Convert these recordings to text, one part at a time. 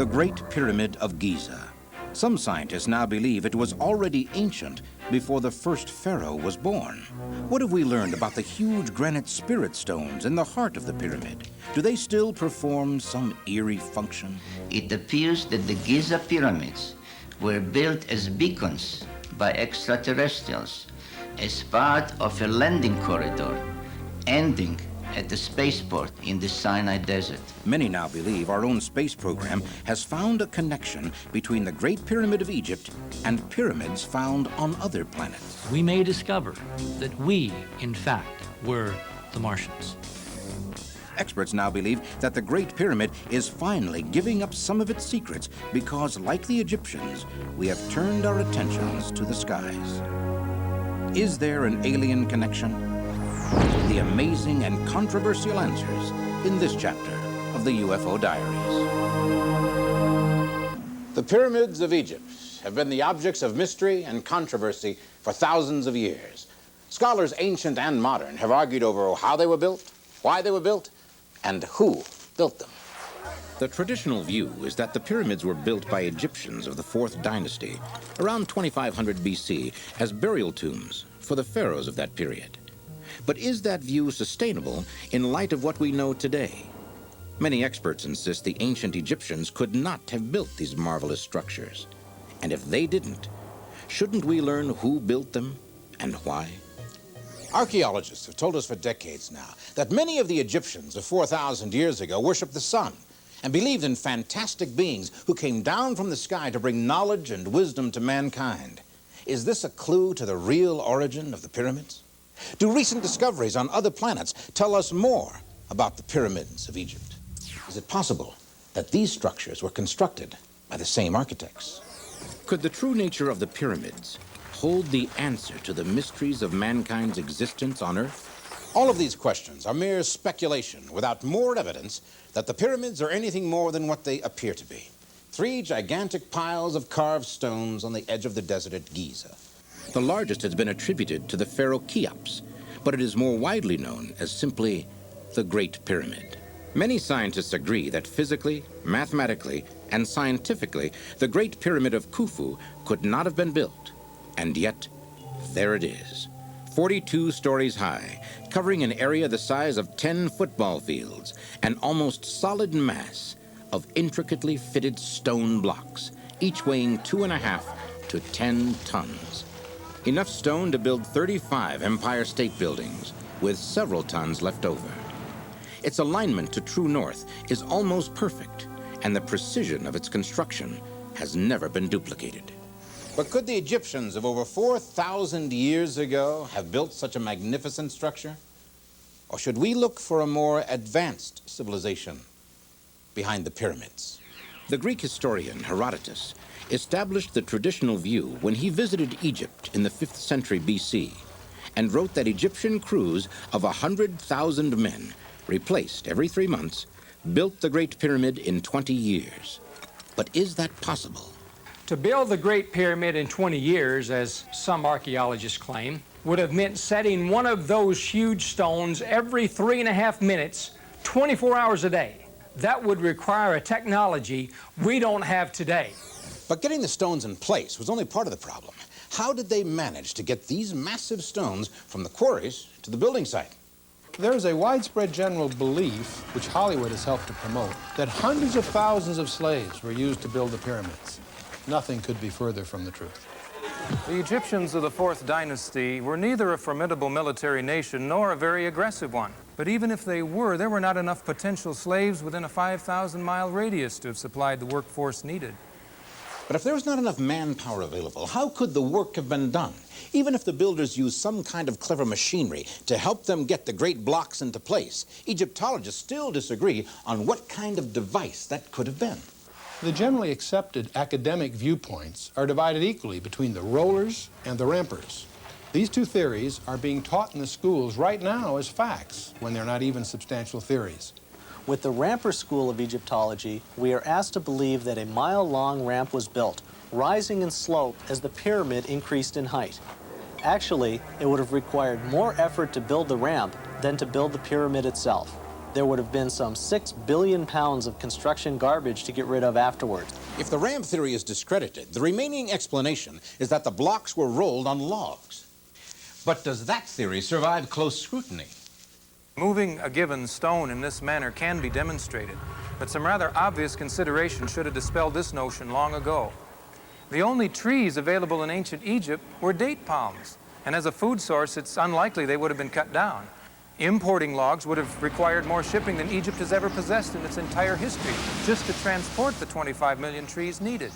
the Great Pyramid of Giza. Some scientists now believe it was already ancient before the first pharaoh was born. What have we learned about the huge granite spirit stones in the heart of the pyramid? Do they still perform some eerie function? It appears that the Giza pyramids were built as beacons by extraterrestrials as part of a landing corridor ending at the spaceport in the Sinai Desert. Many now believe our own space program has found a connection between the Great Pyramid of Egypt and pyramids found on other planets. We may discover that we, in fact, were the Martians. Experts now believe that the Great Pyramid is finally giving up some of its secrets because, like the Egyptians, we have turned our attentions to the skies. Is there an alien connection? The amazing and controversial answers in this chapter of the UFO Diaries. The pyramids of Egypt have been the objects of mystery and controversy for thousands of years. Scholars, ancient and modern, have argued over how they were built, why they were built, and who built them. The traditional view is that the pyramids were built by Egyptians of the 4th dynasty around 2500 BC as burial tombs for the pharaohs of that period. But is that view sustainable in light of what we know today? Many experts insist the ancient Egyptians could not have built these marvelous structures. And if they didn't, shouldn't we learn who built them and why? Archaeologists have told us for decades now that many of the Egyptians of 4,000 years ago worshipped the sun and believed in fantastic beings who came down from the sky to bring knowledge and wisdom to mankind. Is this a clue to the real origin of the pyramids? Do recent discoveries on other planets tell us more about the pyramids of Egypt? Is it possible that these structures were constructed by the same architects? Could the true nature of the pyramids hold the answer to the mysteries of mankind's existence on Earth? All of these questions are mere speculation without more evidence that the pyramids are anything more than what they appear to be. 3 gigantic piles of carved stones on the edge of the desert at Giza. The largest has been attributed to the pharaoh Cheops, but it is more widely known as simply the Great Pyramid. Many scientists agree that physically, mathematically, and scientifically, the Great Pyramid of Khufu could not have been built. And yet, there it is, 42 stories high, covering an area the size of 10 football fields, an almost solid mass of intricately fitted stone blocks, each weighing 2.5 to 10 tons. Enough stone to build 35 Empire State Buildings, with several tons left over. Its alignment to true north is almost perfect, and the precision of its construction has never been duplicated. But could the Egyptians of over 4,000 years ago have built such a magnificent structure? Or should we look for a more advanced civilization behind the pyramids? The Greek historian Herodotus established the traditional view when he visited Egypt in the 5th century BC and wrote that Egyptian crews of 100,000 men, replaced every 3 months, built the Great Pyramid in 20 years. But is that possible? To build the Great Pyramid in 20 years, as some archaeologists claim, would have meant setting one of those huge stones every 3.5 minutes, 24 hours a day. That would require a technology we don't have today. But getting the stones in place was only part of the problem. How did they manage to get these massive stones from the quarries to the building site? There's a widespread general belief, which Hollywood has helped to promote, that hundreds of thousands of slaves were used to build the pyramids. Nothing could be further from the truth. The Egyptians of the 4th dynasty were neither a formidable military nation nor a very aggressive one. But even if they were, there were not enough potential slaves within a 5,000-mile radius to have supplied the workforce needed. But if there was not enough manpower available, how could the work have been done? Even if the builders used some kind of clever machinery to help them get the great blocks into place, Egyptologists still disagree on what kind of device that could have been. The generally accepted academic viewpoints are divided equally between the rollers and the rampers. These two theories are being taught in the schools right now as facts, when they're not even substantial theories. With the Ramper School of Egyptology, we are asked to believe that a mile-long ramp was built, rising in slope as the pyramid increased in height. Actually, it would have required more effort to build the ramp than to build the pyramid itself. there would have been some 6 billion pounds of construction garbage to get rid of afterwards. If the ramp theory is discredited, the remaining explanation is that the blocks were rolled on logs. But does that theory survive close scrutiny? Moving a given stone in this manner can be demonstrated, but some rather obvious consideration should have dispelled this notion long ago. The only trees available in ancient Egypt were date palms, and as a food source, it's unlikely they would have been cut down. Importing logs would have required more shipping than Egypt has ever possessed in its entire history, just to transport the 25 million trees needed.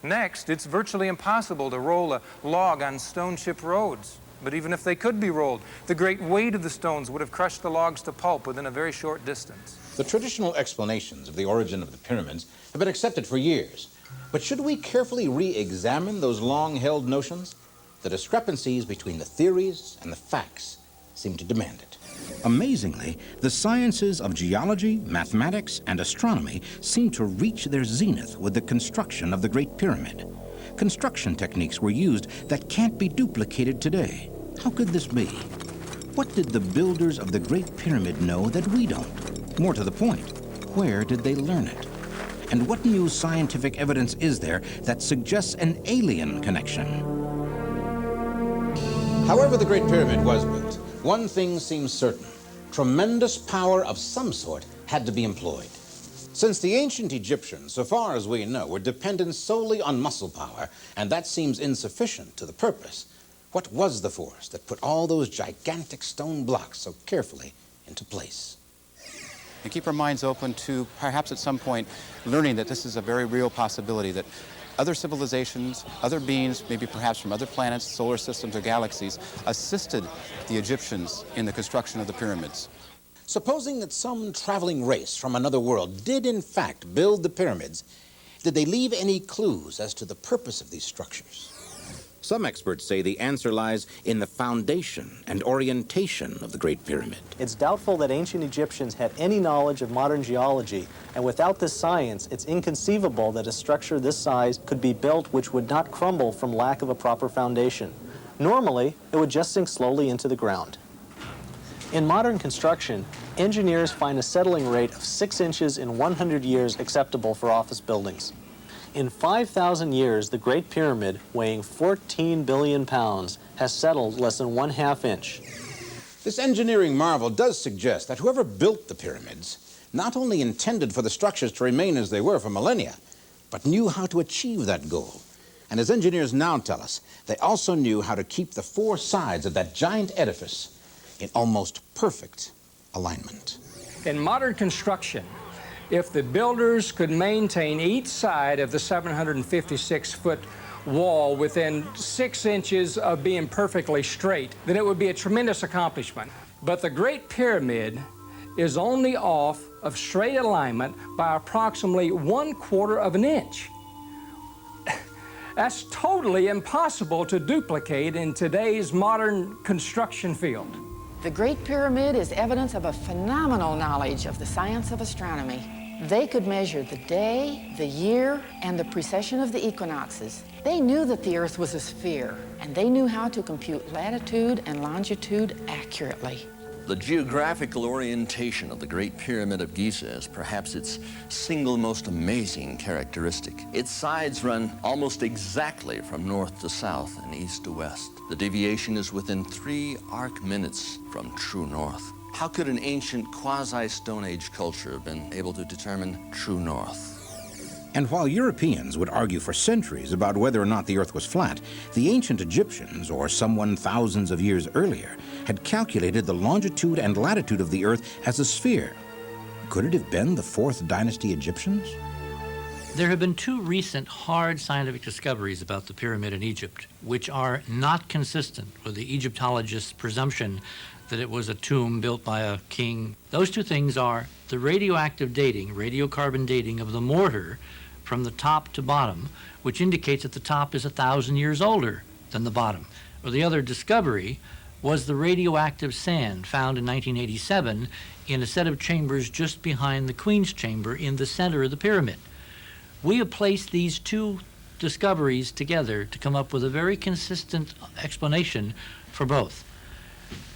Next, it's virtually impossible to roll a log on stone-chip roads. But even if they could be rolled, the great weight of the stones would have crushed the logs to pulp within a very short distance. The traditional explanations of the origin of the pyramids have been accepted for years. But should we carefully re-examine those long-held notions? The discrepancies between the theories and the facts seem to demand it. Amazingly, the sciences of geology, mathematics, and astronomy seem to reach their zenith with the construction of the Great Pyramid. Construction techniques were used that can't be duplicated today. How could this be? What did the builders of the Great Pyramid know that we don't? More to the point, where did they learn it? And what new scientific evidence is there that suggests an alien connection? However the Great Pyramid was built, one thing seems certain. Tremendous power of some sort had to be employed. Since the ancient Egyptians, so far as we know, were dependent solely on muscle power, and that seems insufficient to the purpose, what was the force that put all those gigantic stone blocks so carefully into place? And keep our minds open to perhaps at some point learning that this is a very real possibility, that other civilizations, other beings, maybe perhaps from other planets, solar systems, or galaxies, assisted the Egyptians in the construction of the pyramids. Supposing that some traveling race from another world did in fact build the pyramids, did they leave any clues as to the purpose of these structures? Some experts say the answer lies in the foundation and orientation of the Great Pyramid. It's doubtful that ancient Egyptians had any knowledge of modern geology, and without this science, it's inconceivable that a structure this size could be built which would not crumble from lack of a proper foundation. Normally, it would just sink slowly into the ground. In modern construction, engineers find a settling rate of 6 inches in 100 years acceptable for office buildings. In 5,000 years, the Great Pyramid, weighing 14 billion pounds, has settled less than 1/2 inch. This engineering marvel does suggest that whoever built the pyramids not only intended for the structures to remain as they were for millennia, but knew how to achieve that goal. And as engineers now tell us, they also knew how to keep the 4 sides of that giant edifice in almost perfect alignment. In modern construction, if the builders could maintain each side of the 756-foot wall within 6 inches of being perfectly straight, then it would be a tremendous accomplishment. But the Great Pyramid is only off of straight alignment by approximately 1/4 of an inch. That's totally impossible to duplicate in today's modern construction field. The Great Pyramid is evidence of a phenomenal knowledge of the science of astronomy. They could measure the day, the year, and the precession of the equinoxes. They knew that the Earth was a sphere, and they knew how to compute latitude and longitude accurately. The geographical orientation of the Great Pyramid of Giza is perhaps its single most amazing characteristic. Its sides run almost exactly from north to south and east to west. The deviation is within 3 arc minutes from true north. How could an ancient quasi-Stone Age culture have been able to determine true north? And while Europeans would argue for centuries about whether or not the Earth was flat, the ancient Egyptians, or someone thousands of years earlier, had calculated the longitude and latitude of the Earth as a sphere. Could it have been the 4th dynasty Egyptians? There have been 2 recent hard scientific discoveries about the pyramid in Egypt, which are not consistent with the Egyptologists' presumption that it was a tomb built by a king. Those 2 things are the radioactive dating, radiocarbon dating of the mortar from the top to bottom, which indicates that the top is 1,000 years older than the bottom. Or the other discovery was the radioactive sand found in 1987 in a set of chambers just behind the Queen's Chamber in the center of the pyramid. We have placed these 2 discoveries together to come up with a very consistent explanation for both.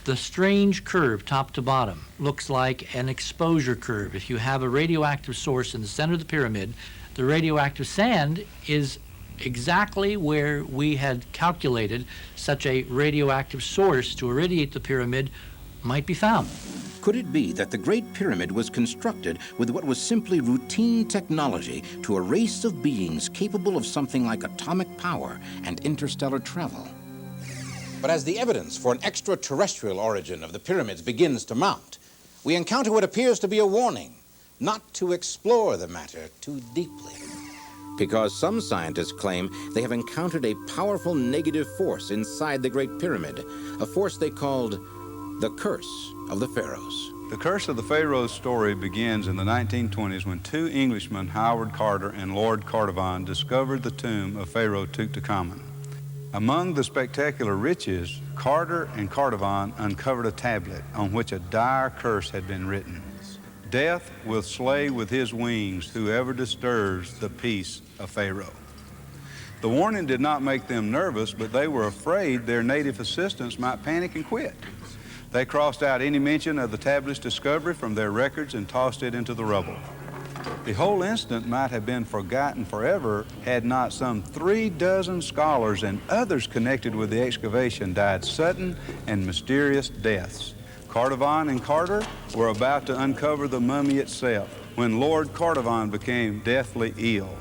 The strange curve, top to bottom, looks like an exposure curve. If you have a radioactive source in the center of the pyramid, the radioactive sand is exactly where we had calculated such a radioactive source to irradiate the pyramid might be found. Could it be that the Great Pyramid was constructed with what was simply routine technology to a race of beings capable of something like atomic power and interstellar travel? But as the evidence for an extraterrestrial origin of the pyramids begins to mount, we encounter what appears to be a warning not to explore the matter too deeply. Because some scientists claim they have encountered a powerful negative force inside the Great Pyramid, a force they called the Curse of the Pharaohs. The Curse of the Pharaohs story begins in the 1920s when two Englishmen, Howard Carter and Lord Carnarvon, discovered the tomb of Pharaoh Tutankhamun. Among the spectacular riches, Carter and Carnarvon uncovered a tablet on which a dire curse had been written. Death will slay with his wings whoever disturbs the peace of Pharaoh. The warning did not make them nervous, but they were afraid their native assistants might panic and quit. They crossed out any mention of the tablet's discovery from their records and tossed it into the rubble. The whole incident might have been forgotten forever had not some 36 scholars and others connected with the excavation died sudden and mysterious deaths. Carnarvon and Carter were about to uncover the mummy itself when Lord Carnarvon became deathly ill.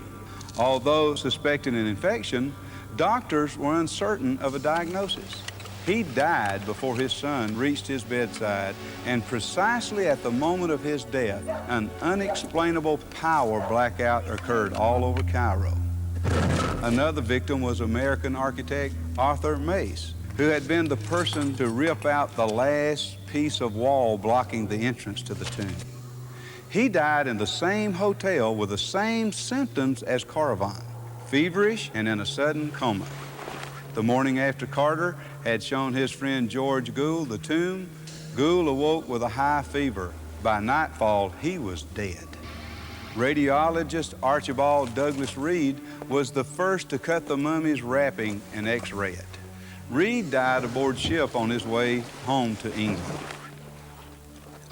Although suspecting an infection, doctors were uncertain of a diagnosis. He died before his son reached his bedside, and precisely at the moment of his death, an unexplainable power blackout occurred all over Cairo. Another victim was American architect Arthur Mace, who had been the person to rip out the last piece of wall blocking the entrance to the tomb. He died in the same hotel with the same symptoms as Carnarvon, feverish and in a sudden coma. The morning after Carter had shown his friend George Gould the tomb, Gould awoke with a high fever. By nightfall, he was dead. Radiologist Archibald Douglas Reed was the first to cut the mummy's wrapping and x-ray it. Reed died aboard ship on his way home to England.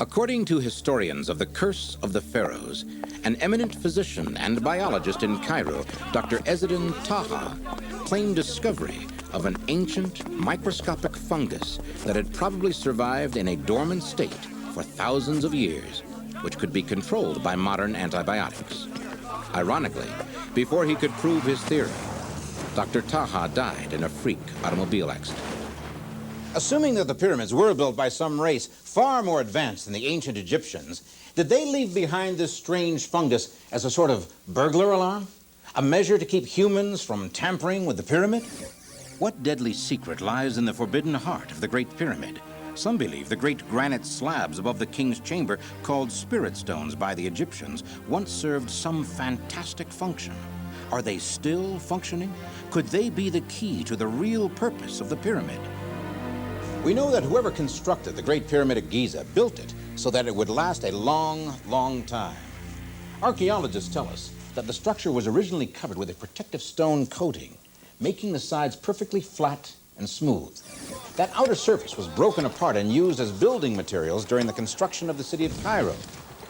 According to historians of the Curse of the Pharaohs, an eminent physician and biologist in Cairo, Dr. Ezzedine Taha, claimed discovery of an ancient microscopic fungus that had probably survived in a dormant state for thousands of years, which could be controlled by modern antibiotics. Ironically, before he could prove his theory, Dr. Taha died in a freak automobile accident. Assuming that the pyramids were built by some race far more advanced than the ancient Egyptians, did they leave behind this strange fungus as a sort of burglar alarm? A measure to keep humans from tampering with the pyramid? What deadly secret lies in the forbidden heart of the Great Pyramid? Some believe the great granite slabs above the king's chamber, called spirit stones by the Egyptians, once served some fantastic function. Are they still functioning? Could they be the key to the real purpose of the pyramid? We know that whoever constructed the Great Pyramid of Giza built it so that it would last a long, long time. Archaeologists tell us that the structure was originally covered with a protective stone coating, making the sides perfectly flat and smooth. That outer surface was broken apart and used as building materials during the construction of the city of Cairo,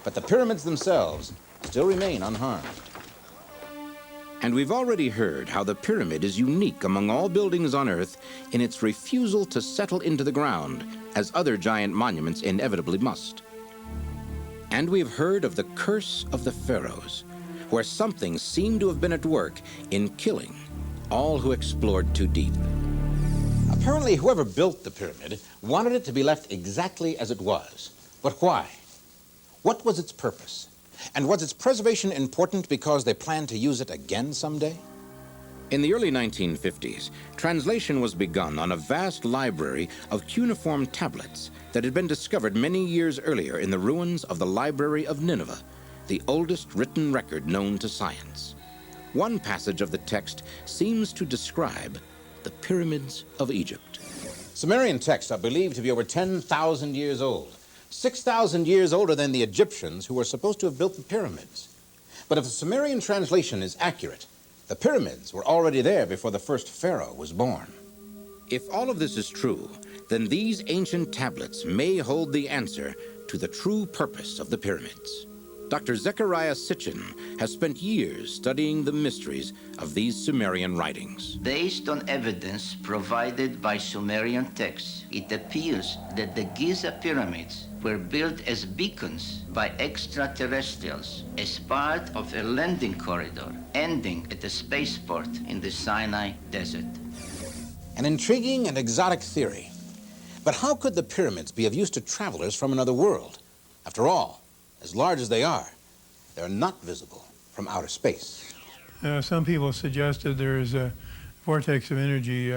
but the pyramids themselves still remain unharmed. And we've already heard how the pyramid is unique among all buildings on Earth in its refusal to settle into the ground, as other giant monuments inevitably must. And we've heard of the Curse of the Pharaohs, where something seemed to have been at work in killing all who explored too deep. Apparently, whoever built the pyramid wanted it to be left exactly as it was. But why? What was its purpose? And was its preservation important because they planned to use it again someday? In the early 1950s, translation was begun on a vast library of cuneiform tablets that had been discovered many years earlier in the ruins of the Library of Nineveh, the oldest written record known to science. One passage of the text seems to describe the pyramids of Egypt. Sumerian texts are believed to be over 10,000 years old, 6,000 years older than the Egyptians who were supposed to have built the pyramids. But if the Sumerian translation is accurate, the pyramids were already there before the first pharaoh was born. If all of this is true, then these ancient tablets may hold the answer to the true purpose of the pyramids. Dr. Zechariah Sitchin has spent years studying the mysteries of these Sumerian writings. Based on evidence provided by Sumerian texts, it appears that the Giza pyramids were built as beacons by extraterrestrials as part of a landing corridor ending at a spaceport in the Sinai Desert. An intriguing and exotic theory. But how could the pyramids be of use to travelers from another world? After all, as large as they are, they're not visible from outer space. Some people suggested there is a vortex of energy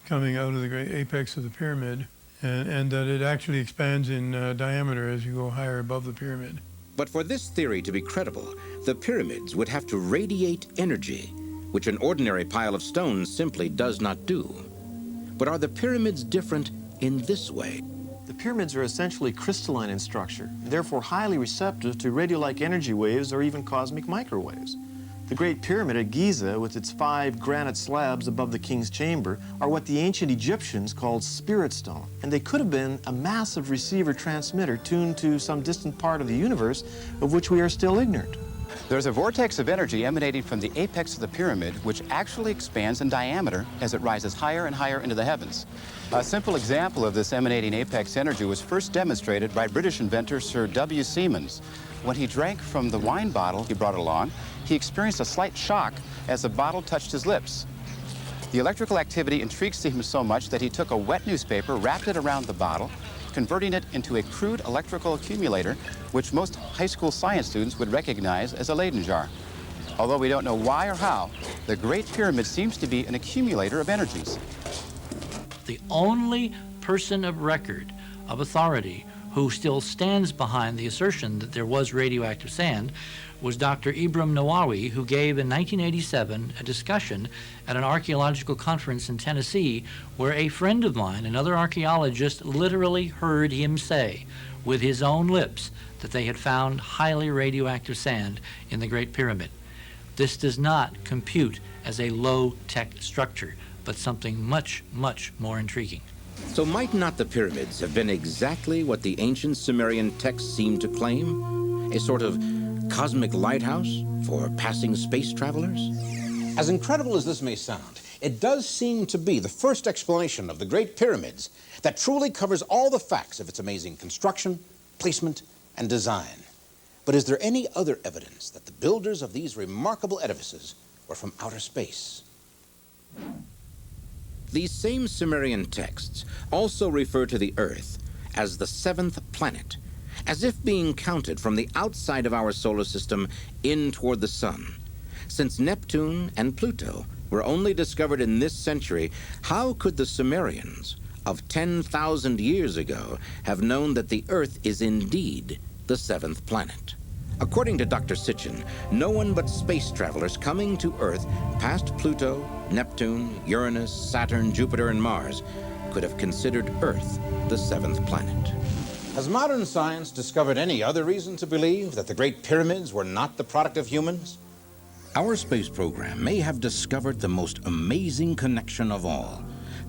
coming out of the great apex of the pyramid, and that it actually expands in diameter as you go higher above the pyramid. But for this theory to be credible, the pyramids would have to radiate energy, which an ordinary pile of stones simply does not do. But are the pyramids different in this way? The pyramids are essentially crystalline in structure, therefore highly receptive to radio-like energy waves or even cosmic microwaves. The Great Pyramid at Giza, with its 5 granite slabs above the king's chamber, are what the ancient Egyptians called spirit stone, and they could have been a massive receiver-transmitter tuned to some distant part of the universe of which we are still ignorant. There's a vortex of energy emanating from the apex of the pyramid, which actually expands in diameter as it rises higher and higher into the heavens. A simple example of this emanating apex energy was first demonstrated by British inventor Sir W. Siemens. When he drank from the wine bottle he brought along, he experienced a slight shock as the bottle touched his lips. The electrical activity intrigued him so much that he took a wet newspaper, wrapped it around the bottle, converting it into a crude electrical accumulator, which most high school science students would recognize as a Leyden jar. Although we don't know why or how, the Great Pyramid seems to be an accumulator of energies. The only person of record, of authority, who still stands behind the assertion that there was radioactive sand was Dr. Ibram Nawawi, who gave in 1987 a discussion at an archaeological conference in Tennessee where a friend of mine, another archaeologist, literally heard him say with his own lips that they had found highly radioactive sand in the Great Pyramid. This does not compute as a low-tech structure, but something much, much more intriguing. So might not the pyramids have been exactly what the ancient Sumerian texts seem to claim? A sort of cosmic lighthouse for passing space travelers? As incredible as this may sound, it does seem to be the first explanation of the Great Pyramids that truly covers all the facts of its amazing construction, placement, and design. But is there any other evidence that the builders of these remarkable edifices were from outer space? These same Sumerian texts also refer to the Earth as the 7th planet, as if being counted from the outside of our solar system in toward the sun. Since Neptune and Pluto were only discovered in this century, how could the Sumerians of 10,000 years ago have known that the Earth is indeed the 7th planet? According to Dr. Sitchin, no one but space travelers coming to Earth past Pluto, Neptune, Uranus, Saturn, Jupiter, and Mars could have considered Earth the 7th planet. Has modern science discovered any other reason to believe that the Great Pyramids were not the product of humans? Our space program may have discovered the most amazing connection of all,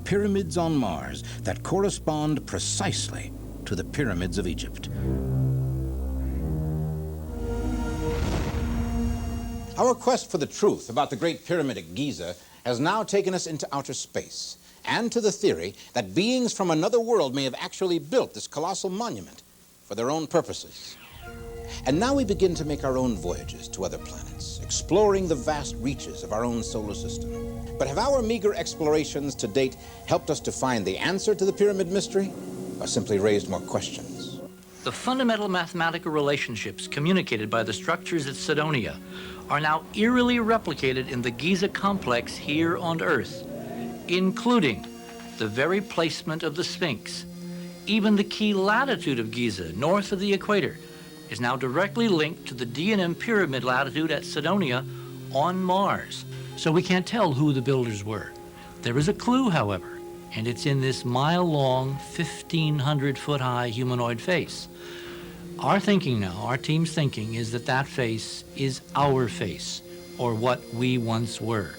pyramids on Mars that correspond precisely to the pyramids of Egypt. Our quest for the truth about the Great Pyramid at Giza has now taken us into outer space, and to the theory that beings from another world may have actually built this colossal monument for their own purposes. And now we begin to make our own voyages to other planets, exploring the vast reaches of our own solar system. But have our meager explorations to date helped us to find the answer to the pyramid mystery, or simply raised more questions? The fundamental mathematical relationships communicated by the structures at Cydonia are now eerily replicated in the Giza complex here on Earth, including the very placement of the Sphinx. Even the key latitude of Giza, north of the equator, is now directly linked to the D&M pyramid latitude at Cydonia on Mars. So we can't tell who the builders were. There is a clue, however, and it's in this mile-long, 1,500-foot-high humanoid face. Our thinking now, our team's thinking, is that that face is our face, or what we once were.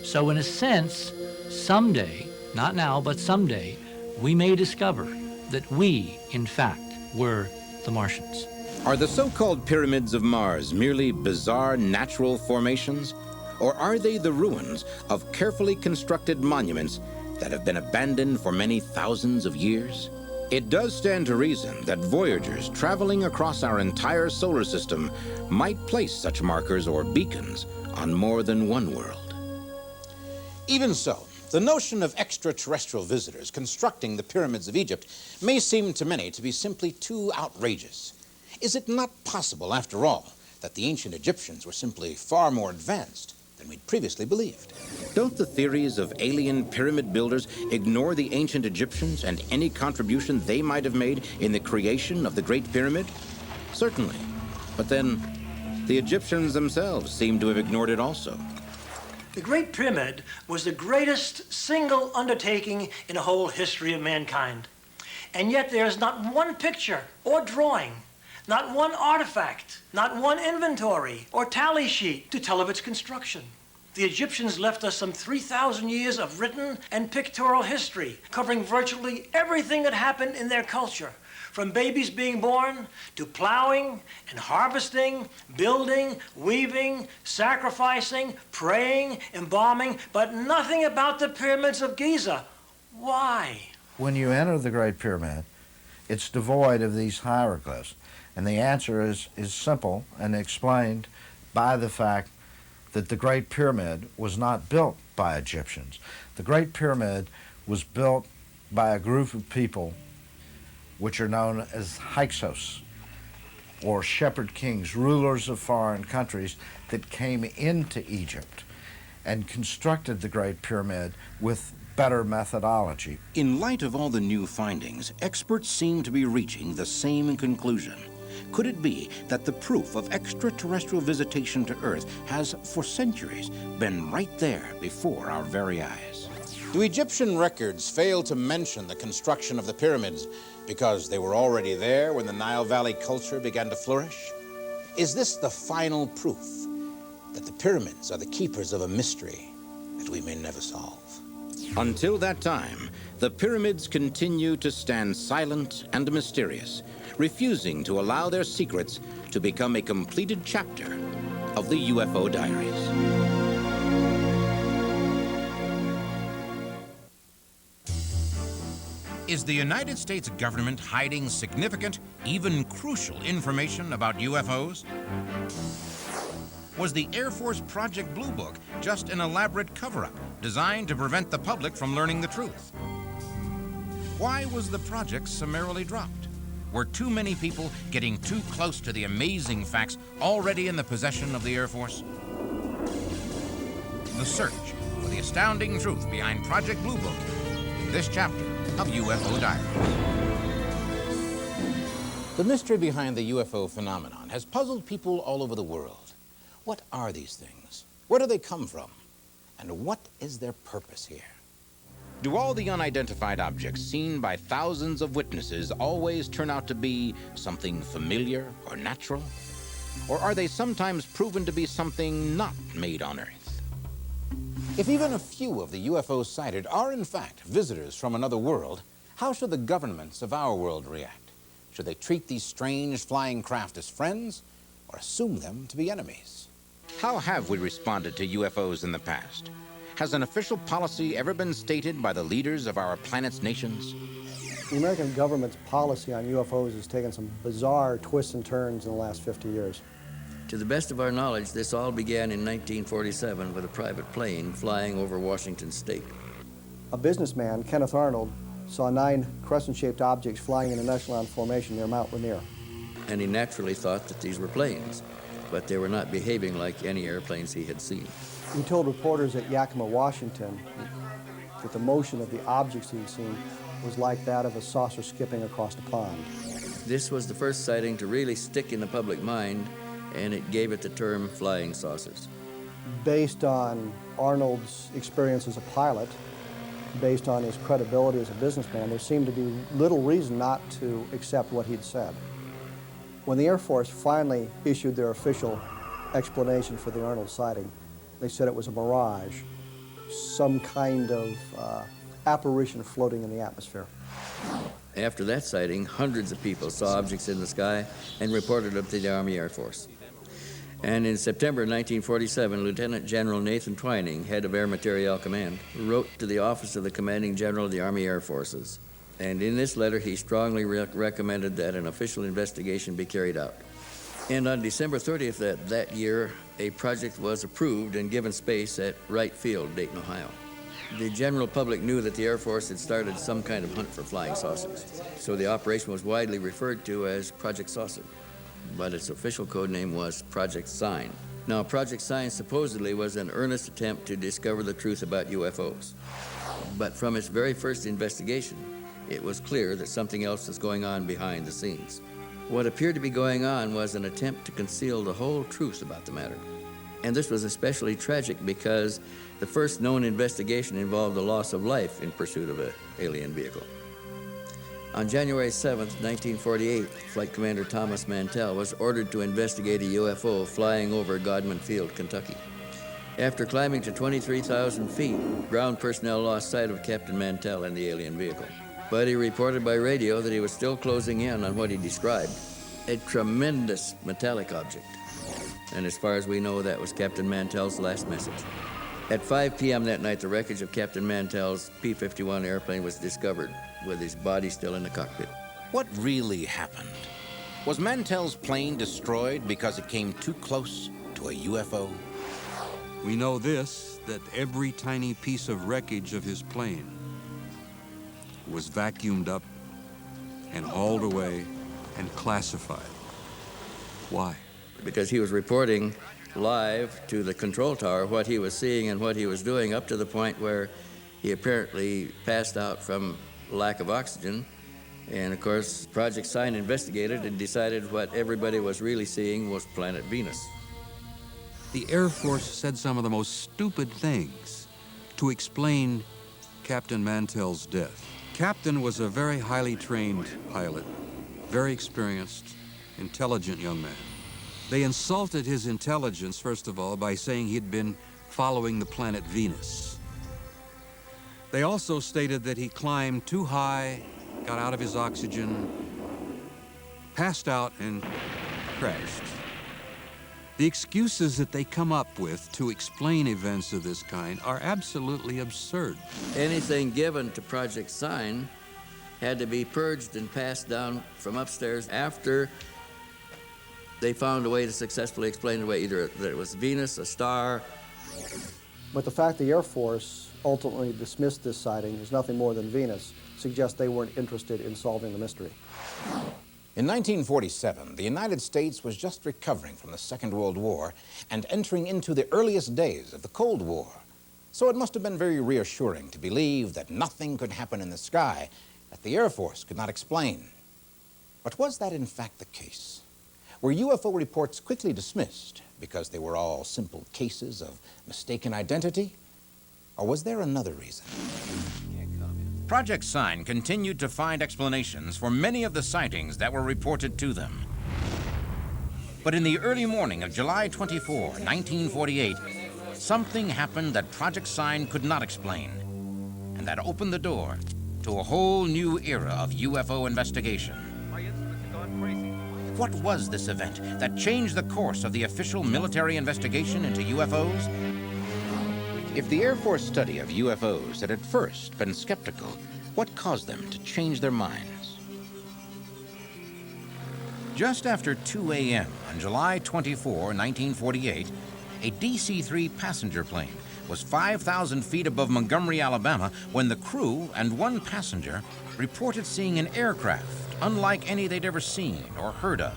So in a sense, someday, not now, but someday, we may discover that we, in fact, were the Martians. Are the so-called pyramids of Mars merely bizarre natural formations? Or are they the ruins of carefully constructed monuments that have been abandoned for many thousands of years? It does stand to reason that voyagers traveling across our entire solar system might place such markers or beacons on more than one world. Even so, the notion of extraterrestrial visitors constructing the pyramids of Egypt may seem to many to be simply too outrageous. Is it not possible, after all, that the ancient Egyptians were simply far more advanced than we'd previously believed? Don't the theories of alien pyramid builders ignore the ancient Egyptians and any contribution they might have made in the creation of the Great Pyramid? Certainly. But then, the Egyptians themselves seem to have ignored it also. The Great Pyramid was the greatest single undertaking in the whole history of mankind. And yet there is not one picture or drawing, not one artifact, not one inventory or tally sheet to tell of its construction. The Egyptians left us some 3,000 years of written and pictorial history, covering virtually everything that happened in their culture, from babies being born to plowing and harvesting, building, weaving, sacrificing, praying, embalming, but nothing about the pyramids of Giza. Why? When you enter the Great Pyramid, it's devoid of these hieroglyphs. And the answer is simple and explained by the fact that the Great Pyramid was not built by Egyptians. The Great Pyramid was built by a group of people which are known as Hyksos, or shepherd kings, rulers of foreign countries that came into Egypt and constructed the Great Pyramid with better methodology. In light of all the new findings, experts seem to be reaching the same conclusion. Could it be that the proof of extraterrestrial visitation to Earth has, for centuries, been right there before our very eyes? Do Egyptian records fail to mention the construction of the pyramids because they were already there when the Nile Valley culture began to flourish? Is this the final proof that the pyramids are the keepers of a mystery that we may never solve? Until that time, the pyramids continue to stand silent and mysterious, refusing to allow their secrets to become a completed chapter of the UFO Diaries. Is the United States government hiding significant, even crucial information about UFOs? Was the Air Force Project Blue Book just an elaborate cover-up designed to prevent the public from learning the truth? Why was the project summarily dropped? Were too many people getting too close to the amazing facts already in the possession of the Air Force? The search for the astounding truth behind Project Blue Book in this chapter of UFO Diaries. The mystery behind the UFO phenomenon has puzzled people all over the world. What are these things? Where do they come from? And what is their purpose here? Do all the unidentified objects seen by thousands of witnesses always turn out to be something familiar or natural? Or are they sometimes proven to be something not made on Earth? If even a few of the UFOs sighted are in fact visitors from another world, how should the governments of our world react? Should they treat these strange flying craft as friends or assume them to be enemies? How have we responded to UFOs in the past? Has an official policy ever been stated by the leaders of our planet's nations? The American government's policy on UFOs has taken some bizarre twists and turns in the last 50 years. To the best of our knowledge, this all began in 1947 with a private plane flying over Washington state. A businessman, Kenneth Arnold, saw 9 crescent-shaped objects flying in an echelon formation near Mount Rainier. And he naturally thought that these were planes, but they were not behaving like any airplanes he had seen. He told reporters at Yakima, Washington, that the motion of the objects he'd seen was like that of a saucer skipping across a pond. This was the first sighting to really stick in the public mind, and it gave it the term flying saucers. Based on Arnold's experience as a pilot, based on his credibility as a businessman, there seemed to be little reason not to accept what he'd said. When the Air Force finally issued their official explanation for the Arnold sighting, they said it was a mirage, some kind of apparition floating in the atmosphere. After that sighting, hundreds of people saw objects in the sky and reported them to the Army Air Force. And in September 1947, Lieutenant General Nathan Twining, head of Air Materiel Command, wrote to the office of the Commanding General of the Army Air Forces. And in this letter, he strongly recommended that an official investigation be carried out. And on December 30th that year, a project was approved and given space at Wright Field, Dayton, Ohio. The general public knew that the Air Force had started some kind of hunt for flying saucers, so the operation was widely referred to as Project Saucer, but its official code name was Project Sign. Now, Project Sign supposedly was an earnest attempt to discover the truth about UFOs, but from its very first investigation, it was clear that something else was going on behind the scenes. What appeared to be going on was an attempt to conceal the whole truth about the matter. And this was especially tragic because the first known investigation involved the loss of life in pursuit of an alien vehicle. On January 7th, 1948, Flight Commander Thomas Mantell was ordered to investigate a UFO flying over Godman Field, Kentucky. After climbing to 23,000 feet, ground personnel lost sight of Captain Mantell and the alien vehicle. But he reported by radio that he was still closing in on what he described, a tremendous metallic object. And as far as we know, that was Captain Mantell's last message. At 5 p.m. that night, the wreckage of Captain Mantell's P-51 airplane was discovered, with his body still in the cockpit. What really happened? Was Mantell's plane destroyed because it came too close to a UFO? We know this, that every tiny piece of wreckage of his plane was vacuumed up and hauled away and classified. Why? Because he was reporting live to the control tower what he was seeing and what he was doing, up to the point where he apparently passed out from lack of oxygen. And of course, Project Sign investigated and decided what everybody was really seeing was planet Venus. The Air Force said some of the most stupid things to explain Captain Mantell's death. Captain was a very highly trained pilot, very experienced, intelligent young man. They insulted his intelligence, first of all, by saying he'd been following the planet Venus. They also stated that he climbed too high, got out of his oxygen, passed out, and crashed. The excuses that they come up with to explain events of this kind are absolutely absurd. Anything given to Project Sign had to be purged and passed down from upstairs after they found a way to successfully explain it away, either that it was Venus, a star. But the fact the Air Force ultimately dismissed this sighting as nothing more than Venus suggests they weren't interested in solving the mystery. In 1947, the United States was just recovering from the Second World War and entering into the earliest days of the Cold War. So it must have been very reassuring to believe that nothing could happen in the sky that the Air Force could not explain. But was that in fact the case? Were UFO reports quickly dismissed because they were all simple cases of mistaken identity? Or was there another reason? Project Sign continued to find explanations for many of the sightings that were reported to them. But in the early morning of July 24, 1948, something happened that Project Sign could not explain, and that opened the door to a whole new era of UFO investigation. What was this event that changed the course of the official military investigation into UFOs? If the Air Force study of UFOs had at first been skeptical, what caused them to change their minds? Just after 2 a.m. on July 24, 1948, a DC-3 passenger plane was 5,000 feet above Montgomery, Alabama, when the crew and one passenger reported seeing an aircraft unlike any they'd ever seen or heard of.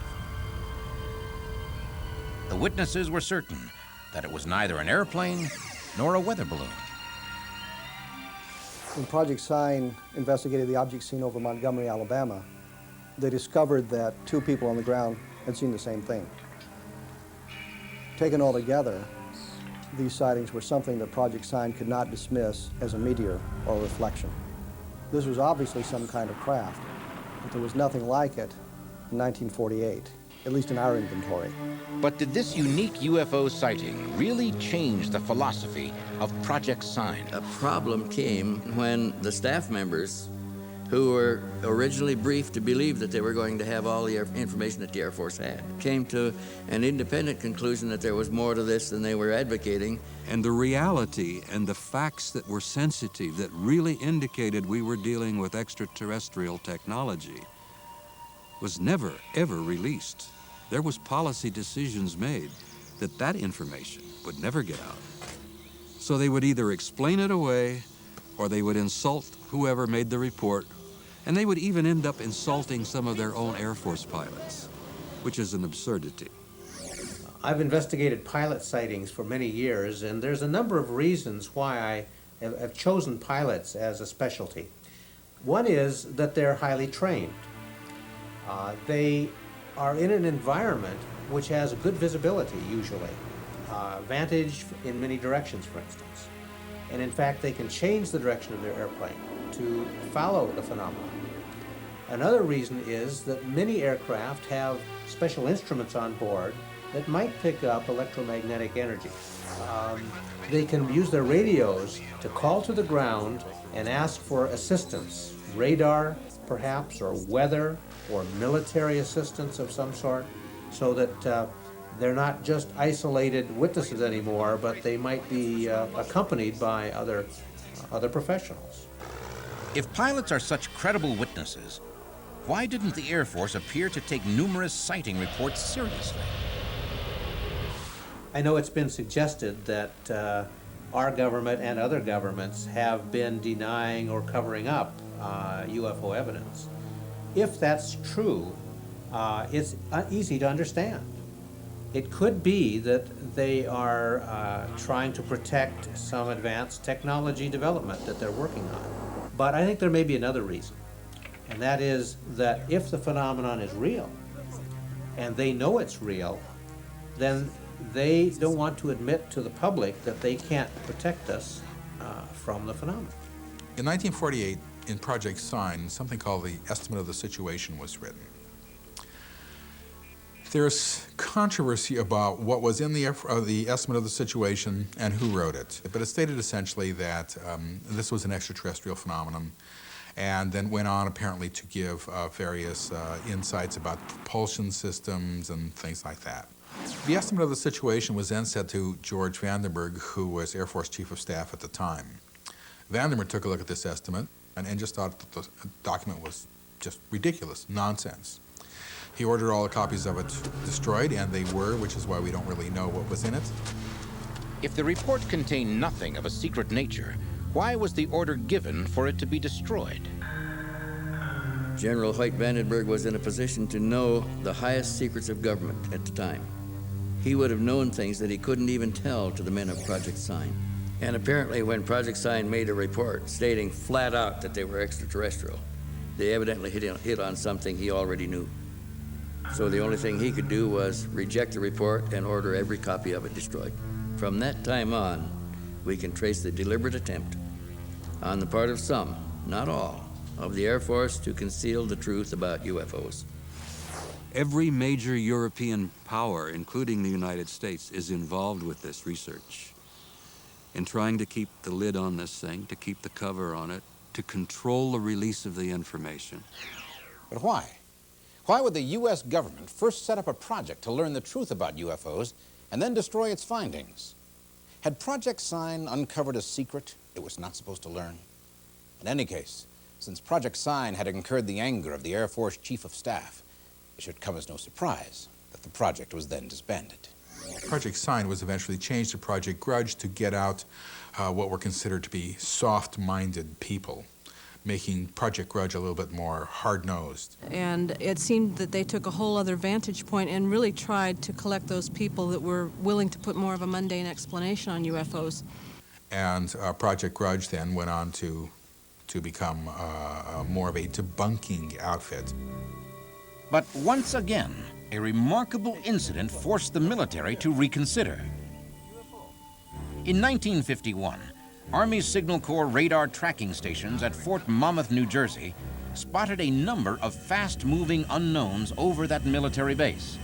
The witnesses were certain that it was neither an airplane nor a weather balloon. When Project Sign investigated the object seen over Montgomery, Alabama, they discovered that two people on the ground had seen the same thing. Taken all together, these sightings were something that Project Sign could not dismiss as a meteor or a reflection. This was obviously some kind of craft, but there was nothing like it in 1948. at least in our inventory. But did this unique UFO sighting really change the philosophy of Project Sign? A problem came when the staff members who were originally briefed to believe that they were going to have all the information that the Air Force had, came to an independent conclusion that there was more to this than they were advocating. And the reality and the facts that were sensitive, that really indicated we were dealing with extraterrestrial technology, was never, ever released. There was policy decisions made that that information would never get out. So they would either explain it away or they would insult whoever made the report, and they would even end up insulting some of their own Air Force pilots, which is an absurdity. I've investigated pilot sightings for many years, and there's a number of reasons why I have chosen pilots as a specialty. One is that they're highly trained. They are in an environment which has good visibility, usually, vantage in many directions, for instance. And in fact, they can change the direction of their airplane to follow the phenomenon. Another reason is that many aircraft have special instruments on board that might pick up electromagnetic energy. They can use their radios to call to the ground and ask for assistance, radar perhaps, or weather, or military assistance of some sort, so that they're not just isolated witnesses anymore, but they might be accompanied by other professionals. If pilots are such credible witnesses, why didn't the Air Force appear to take numerous sighting reports seriously? I know it's been suggested that our government and other governments have been denying or covering up UFO evidence. If that's true, it's easy to understand. It could be that they are trying to protect some advanced technology development that they're working on. But I think there may be another reason, and that is that if the phenomenon is real, and they know it's real, then they don't want to admit to the public that they can't protect us from the phenomenon. In 1948, in Project Sign, something called the Estimate of the Situation was written. There's controversy about what was in the Estimate of the Situation and who wrote it, but it stated essentially that this was an extraterrestrial phenomenon, and then went on apparently to give various insights about propulsion systems and things like that. The Estimate of the Situation was then sent to George Vandenberg, who was Air Force Chief of Staff at the time. Vandenberg took a look at this estimate and just thought that the document was just ridiculous, nonsense. He ordered all the copies of it destroyed, and they were, which is why we don't really know what was in it. If the report contained nothing of a secret nature, why was the order given for it to be destroyed? General Hoyt Vandenberg was in a position to know the highest secrets of government at the time. He would have known things that he couldn't even tell to the men of Project Sign. And apparently when Project Sign made a report stating flat out that they were extraterrestrial, they evidently hit on something he already knew. So the only thing he could do was reject the report and order every copy of it destroyed. From that time on, we can trace the deliberate attempt on the part of some, not all, of the Air Force to conceal the truth about UFOs. Every major European power, including the United States, is involved with this research in trying to keep the lid on this thing, to keep the cover on it, to control the release of the information. But why? Why would the U.S. government first set up a project to learn the truth about UFOs and then destroy its findings? Had Project Sign uncovered a secret it was not supposed to learn? In any case, since Project Sign had incurred the anger of the Air Force Chief of Staff, it should come as no surprise that the project was then disbanded. Project Sign was eventually changed to Project Grudge to get out what were considered to be soft-minded people, making Project Grudge a little bit more hard-nosed. And it seemed that they took a whole other vantage point and really tried to collect those people that were willing to put more of a mundane explanation on UFOs. And Project Grudge then went on to become more of a debunking outfit. But once again, a remarkable incident forced the military to reconsider. In 1951, Army Signal Corps radar tracking stations at Fort Monmouth, New Jersey, spotted a number of fast-moving unknowns over that military base.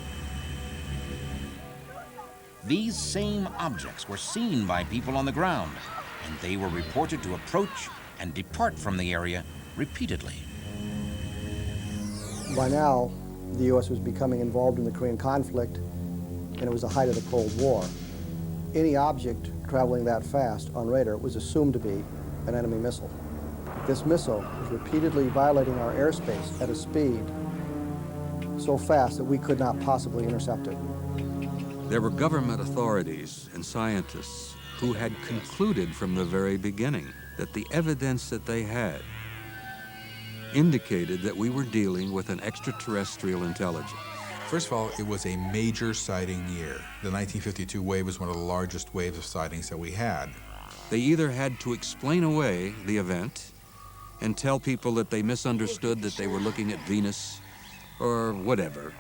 these same objects were seen by people on the ground, and they were reported to approach and depart from the area repeatedly. By now, the U.S. was becoming involved in the Korean conflict, and it was the height of the Cold War. Any object traveling that fast on radar was assumed to be an enemy missile. This missile was repeatedly violating our airspace at a speed so fast that we could not possibly intercept it. There were government authorities and scientists who had concluded from the very beginning that the evidence that they had indicated that we were dealing with an extraterrestrial intelligence. First of all, it was a major sighting year. The 1952 wave was one of the largest waves of sightings that we had. They either had to explain away the event and tell people that they misunderstood that they were looking at Venus or whatever.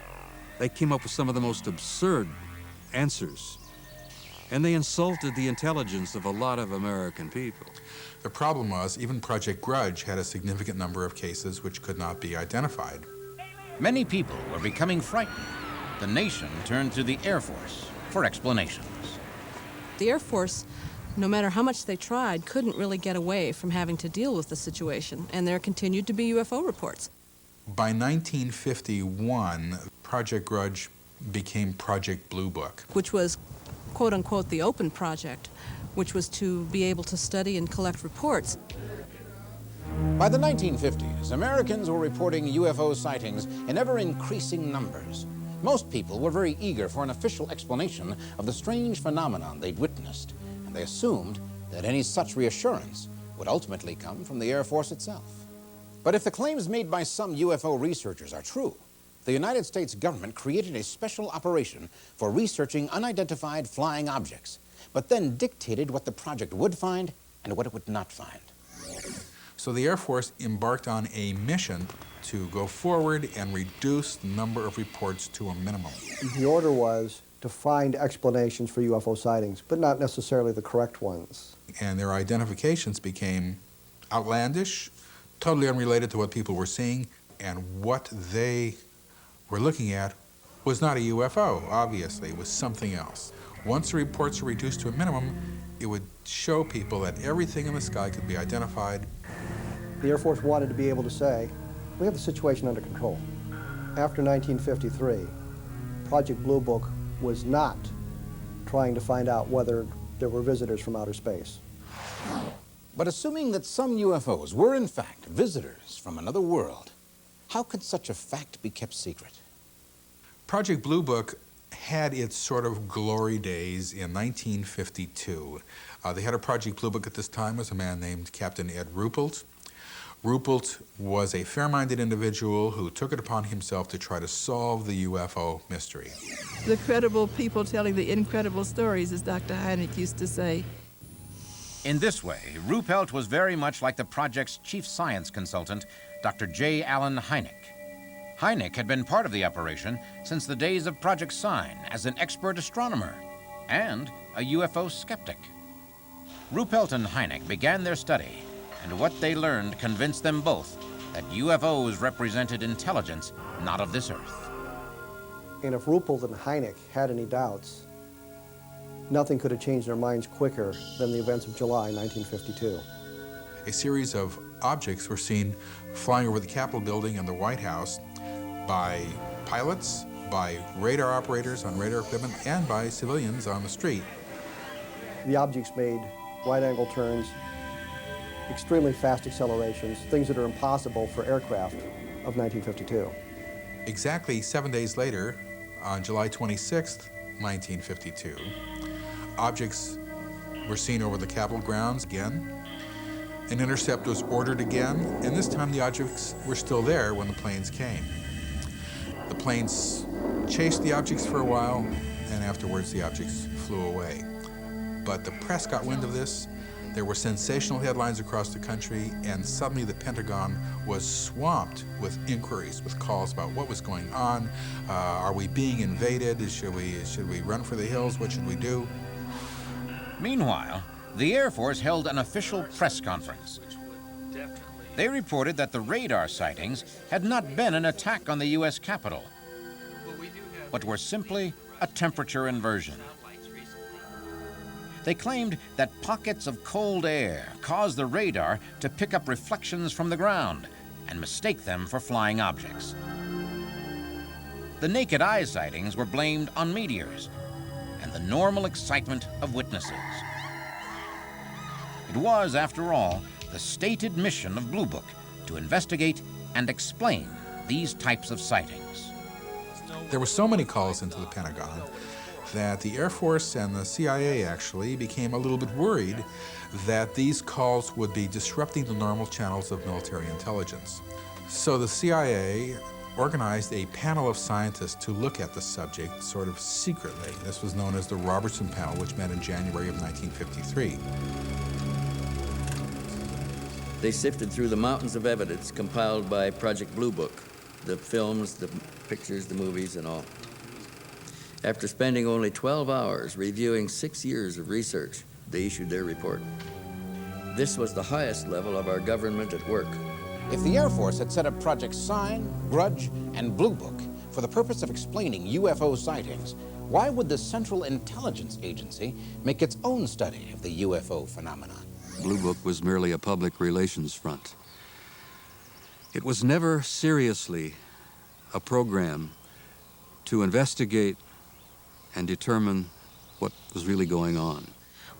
They came up with some of the most absurd answers, and they insulted the intelligence of a lot of American people. The problem was, even Project Grudge had a significant number of cases which could not be identified. Many people were becoming frightened. The nation turned to the Air Force for explanations. The Air Force, no matter how much they tried, couldn't really get away from having to deal with the situation, and there continued to be UFO reports. By 1951, Project Grudge became Project Blue Book, which was, quote-unquote, the open project, which was to be able to study and collect reports. By the 1950s, Americans were reporting UFO sightings in ever-increasing numbers. Most people were very eager for an official explanation of the strange phenomenon they'd witnessed, and they assumed that any such reassurance would ultimately come from the Air Force itself. But if the claims made by some UFO researchers are true, the United States government created a special operation for researching unidentified flying objects, but then dictated what the project would find and what it would not find. So the Air Force embarked on a mission to go forward and reduce the number of reports to a minimum. The order was to find explanations for UFO sightings, but not necessarily the correct ones. And their identifications became outlandish, totally unrelated to what people were seeing, and what they were looking at was not a UFO, obviously. It was something else. Once the reports were reduced to a minimum, it would show people that everything in the sky could be identified. The Air Force wanted to be able to say, we have the situation under control. After 1953, Project Blue Book was not trying to find out whether there were visitors from outer space. But assuming that some UFOs were in fact visitors from another world, how could such a fact be kept secret? Project Blue Book had its sort of glory days in 1952. The head of Project Blue Book at this time was a man named Captain Ed Ruppelt. Ruppelt was a fair-minded individual who took it upon himself to try to solve the UFO mystery. The credible people telling the incredible stories, as Dr. Hynek used to say. In this way, Ruppelt was very much like the project's chief science consultant, Dr. J. Allen Hynek. Hynek had been part of the operation since the days of Project Sign as an expert astronomer and a UFO skeptic. Ruppelt and Hynek began their study, and what they learned convinced them both that UFOs represented intelligence not of this earth. And if Ruppelt and Hynek had any doubts, nothing could have changed their minds quicker than the events of July 1952. A series of objects were seen flying over the Capitol building and the White House by pilots, by radar operators on radar equipment, and by civilians on the street. The objects made right-angle turns, extremely fast accelerations, things that are impossible for aircraft of 1952. Exactly 7 days later, on July 26th, 1952, objects were seen over the Capitol grounds again. An intercept was ordered again, and this time the objects were still there when the planes came. The planes chased the objects for a while, and afterwards the objects flew away. But the press got wind of this. There were sensational headlines across the country, and suddenly the Pentagon was swamped with inquiries, with calls about what was going on. Are we being invaded? Should we run for the hills? What should we do? Meanwhile, the Air Force held an official press conference. They reported that the radar sightings had not been an attack on the U.S. Capitol, but were simply a temperature inversion. They claimed that pockets of cold air caused the radar to pick up reflections from the ground and mistake them for flying objects. The naked eye sightings were blamed on meteors and the normal excitement of witnesses. It was, after all, the stated mission of Blue Book to investigate and explain these types of sightings. There were so many calls into the Pentagon that the Air Force and the CIA actually became a little bit worried that these calls would be disrupting the normal channels of military intelligence. So the CIA organized a panel of scientists to look at the subject sort of secretly. This was known as the Robertson Panel, which met in January of 1953. They sifted through the mountains of evidence compiled by Project Blue Book, the films, the pictures, the movies, and all. After spending only 12 hours reviewing 6 years of research, they issued their report. This was the highest level of our government at work. If the Air Force had set up Projects Sign, Grudge, and Blue Book for the purpose of explaining UFO sightings, why would the Central Intelligence Agency make its own study of the UFO phenomenon? Blue Book was merely a public relations front. It was never seriously a program to investigate and determine what was really going on.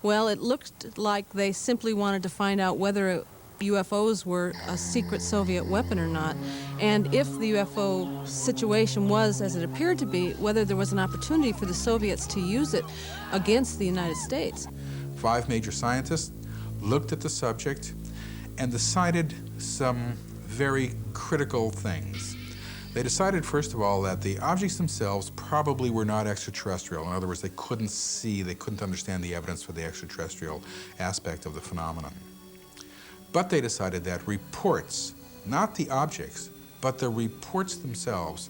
Well, it looked like they simply wanted to find out whether UFOs were a secret Soviet weapon or not, and if the UFO situation was as it appeared to be, whether there was an opportunity for the Soviets to use it against the United States. 5 major scientists looked at the subject and decided some very critical things. They decided, first of all, that the objects themselves probably were not extraterrestrial. In other words, they couldn't see, they couldn't understand the evidence for the extraterrestrial aspect of the phenomenon. But they decided that reports, not the objects, but the reports themselves,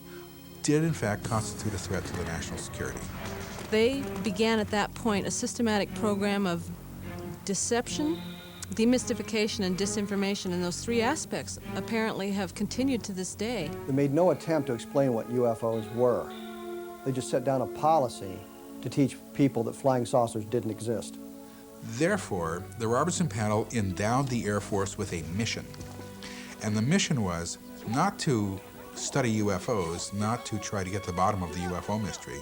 did in fact constitute a threat to the national security. They began at that point a systematic program of deception, demystification, and disinformation, and those 3 aspects apparently have continued to this day. They made no attempt to explain what UFOs were. They just set down a policy to teach people that flying saucers didn't exist. Therefore, the Robertson Panel endowed the Air Force with a mission. And the mission was not to study UFOs, not to try to get to the bottom of the UFO mystery,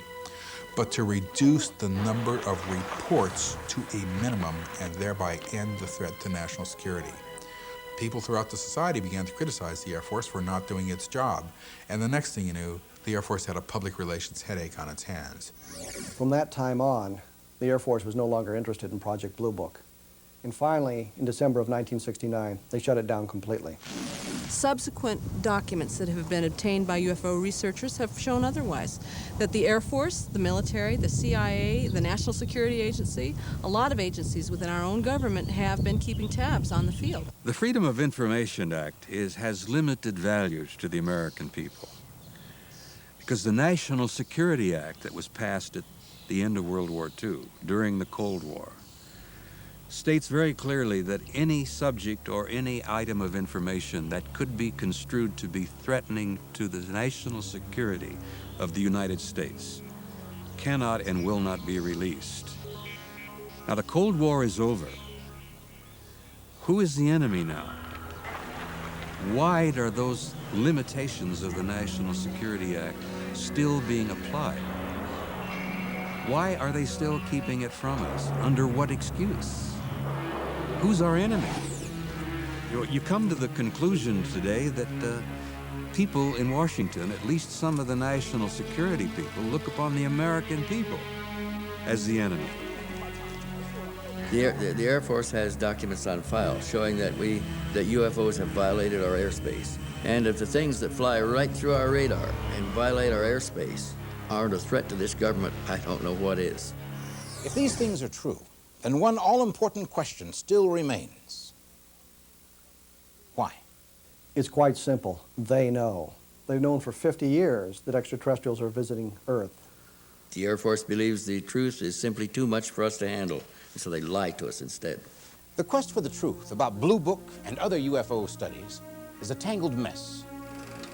but to reduce the number of reports to a minimum and thereby end the threat to national security. People throughout the society began to criticize the Air Force for not doing its job. And the next thing you knew, the Air Force had a public relations headache on its hands. From that time on, the Air Force was no longer interested in Project Blue Book. And finally, in December of 1969, they shut it down completely. Subsequent documents that have been obtained by UFO researchers have shown otherwise, that the Air Force, the military, the CIA, the National Security Agency, a lot of agencies within our own government have been keeping tabs on the field. The Freedom of Information Act has limited values to the American people, because the National Security Act that was passed at the end of World War II, during the Cold War, states very clearly that any subject or any item of information that could be construed to be threatening to the national security of the United States cannot and will not be released. Now, the Cold War is over. Who is the enemy now? Why are those limitations of the National Security Act still being applied? Why are they still keeping it from us? Under what excuse? Who's our enemy? You come to the conclusion today that people in Washington, at least some of the national security people, look upon the American people as the enemy. The Air Force has documents on file showing that UFOs have violated our airspace. And if the things that fly right through our radar and violate our airspace aren't a threat to this government, I don't know what is. If these things are true, then one all-important question still remains. Why? It's quite simple. They know. They've known for 50 years that extraterrestrials are visiting Earth. The Air Force believes the truth is simply too much for us to handle, and so they lie to us instead. The quest for the truth about Blue Book and other UFO studies is a tangled mess.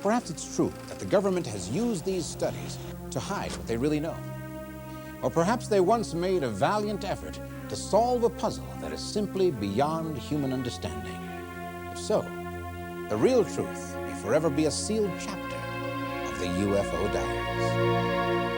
Perhaps it's true that the government has used these studies to hide what they really know. Or perhaps they once made a valiant effort to solve a puzzle that is simply beyond human understanding. If so, the real truth may forever be a sealed chapter of the UFO Diaries.